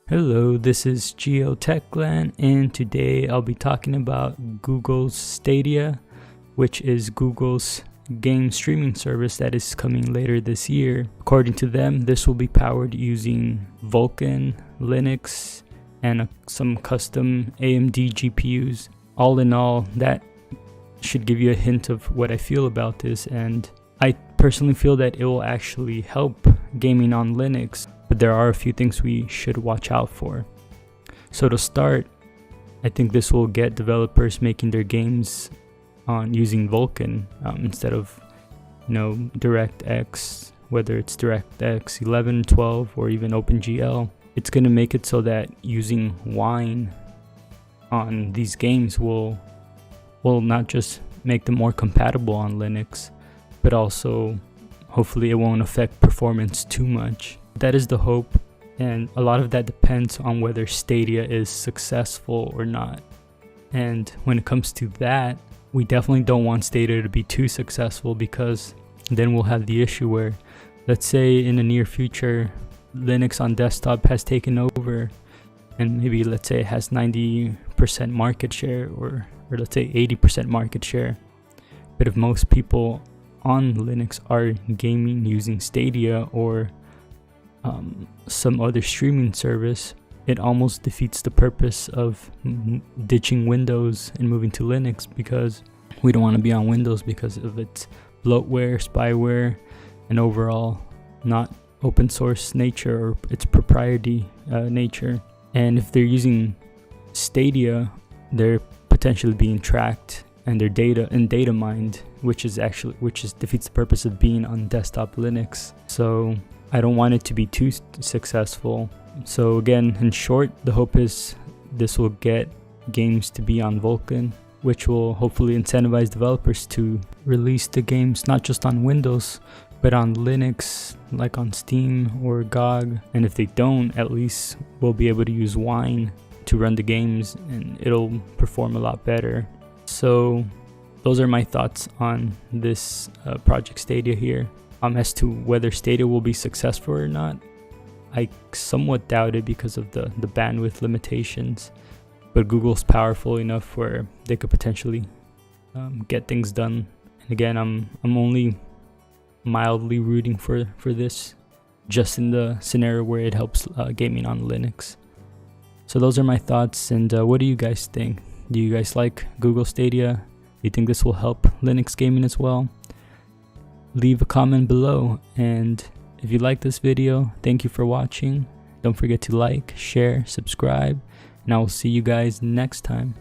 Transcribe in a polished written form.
Hello, this is GeoTechland, and today I'll be talking about Google's Stadia, which is Google's game streaming service that is coming later this year. According to them, this will be powered using Vulkan, Linux, and some custom AMD GPUs. All in all, that should give you a hint of what I feel about this, and I personally feel that it will actually help gaming on Linux. But there are a few things we should watch out for. So to start, I think this will get developers making their games on using Vulkan instead of DirectX, whether it's DirectX 11, 12, or even OpenGL. It's going to make it so that using Wine on these games will not just make them more compatible on Linux, but also hopefully it won't affect performance too much. That is the hope, and a lot of that depends on whether Stadia is successful or not. And when it comes to that, we definitely don't want Stadia to be too successful, because then we'll have the issue where, let's say in the near future, Linux on desktop has taken over, and maybe let's say it has 90% market share, or let's say 80% market share. But if most people on Linux are gaming using Stadia or some other streaming service, it almost defeats the purpose of ditching Windows and moving to Linux, because we don't want to be on Windows because of its bloatware, spyware, and overall not open source nature or its propriety nature. And if they're using Stadia, they're potentially being tracked and their data mined, which defeats the purpose of being on desktop Linux. So I don't want it to be too successful. So again, in short, the hope is this will get games to be on Vulkan, which will hopefully incentivize developers to release the games not just on Windows, but on Linux, like on Steam or GOG. And if they don't, at least we'll be able to use Wine to run the games, and it'll perform a lot better. So those are my thoughts on this Project Stadia here. As to whether Stadia will be successful or not, I somewhat doubt it because of the bandwidth limitations. But Google's powerful enough where they could potentially get things done. And again, I'm only mildly rooting for this, just in the scenario where it helps gaming on Linux. So those are my thoughts, and what do you guys think? Do you guys like Google Stadia? Do you think this will help Linux gaming as well? Leave a comment below, and if you like this video, thank you for watching. Don't forget to like, share, subscribe, and I will see you guys next time.